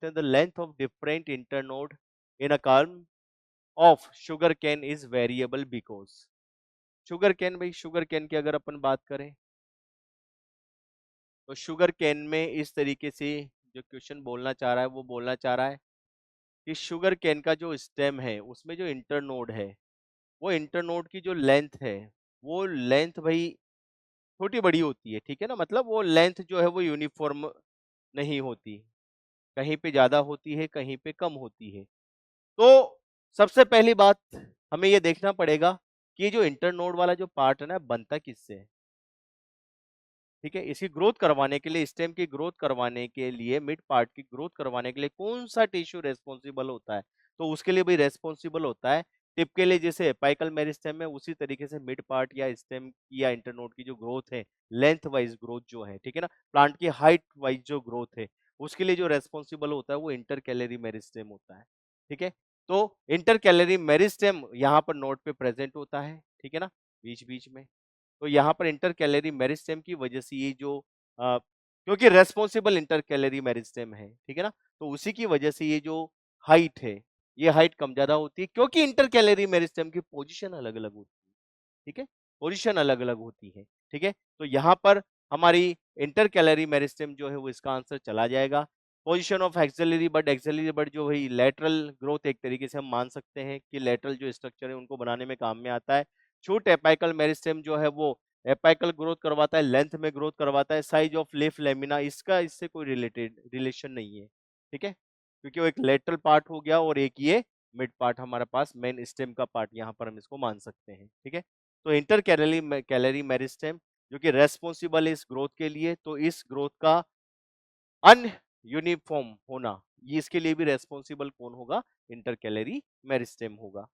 The length of different internode in a column of sugar cane is variable because sugar cane, भाई sugar cane की अगर अपन बात करें तो शुगर कैन में इस तरीके से जो क्वेश्चन बोलना चाह रहा है वो बोलना चाह रहा है कि शुगर कैन का जो स्टेम है उसमें जो इंटरनोड है वो इंटरनोड की जो लेंथ है वो लेंथ भाई छोटी बड़ी होती है, ठीक है ना। मतलब वो लेंथ जो है वो यूनिफॉर्म नहीं होती, कहीं पे ज्यादा होती है कहीं पे कम होती है। तो सबसे पहली बात हमें ये देखना पड़ेगा कि ये जो इंटरनोड वाला जो पार्ट है ना बनता किससे है, ठीक है। इसकी ग्रोथ करवाने के लिए, स्टेम की ग्रोथ करवाने के लिए, मिड पार्ट की ग्रोथ करवाने के लिए कौन सा टिश्यू रेस्पॉन्सिबल होता है, तो उसके लिए भी रेस्पॉन्सिबल होता है टिप के लिए जैसे एपाइकल मेरिस्टेम है उसी तरीके से मिड पार्ट या स्टेम की या इंटरनोड की जो ग्रोथ है, लेंथ वाइज ग्रोथ जो है, ठीक है ना, प्लांट की हाइट वाइज जो ग्रोथ है उसके लिए जो रेस्पॉन्सिबल होता है वो इंटर कैलरी मेरिस्टेम होता है, ठीक है। तो इंटर कैलरी मेरिस्टेम यहाँ पर नोड पे प्रेजेंट होता है, ठीक है ना, बीच बीच में। तो यहाँ पर इंटर कैलरी मेरिस्टेम की वजह से ये जो क्योंकि रेस्पॉन्सिबल इंटर कैलरी मेरिस्टेम है, ठीक है ना, तो उसी की वजह से ये जो हाइट है ये हाइट कम ज्यादा होती है क्योंकि इंटर कैलरी मेरिस्टेम की पोजीशन अलग अलग होती है, ठीक है, पोजीशन अलग अलग होती है, ठीक है। तो यहाँ पर हमारी इंटर कैलरी मेरिस्टेम जो है वो इसका आंसर चला जाएगा। पोजीशन ऑफ एक्सिलरी बड जो है लेटरल ग्रोथ एक तरीके से हम मान सकते हैं कि लेटरल जो स्ट्रक्चर है उनको बनाने में काम में आता है। शूट एपाइकल मेरिस्टेम जो है वो एपाइकल ग्रोथ करवाता है, लेंथ में ग्रोथ करवाता है। साइज ऑफ लीफ लेमिना इसका इससे कोई रिलेशन नहीं है, ठीक है, क्योंकि वो एक लेटरल पार्ट हो गया और एक ये मिड पार्ट हमारे पास मेन स्टेम का पार्ट यहाँ पर हम इसको मान सकते हैं, ठीक है। तो इंटर कैलरी मेरिस्टेम जो कि रेस्पॉन्सिबल है इस ग्रोथ के लिए, तो इस ग्रोथ का अनयूनिफॉर्म होना ये इसके लिए भी रेस्पॉन्सिबल कौन होगा, इंटर कैलरी मेरिस्टेम होगा।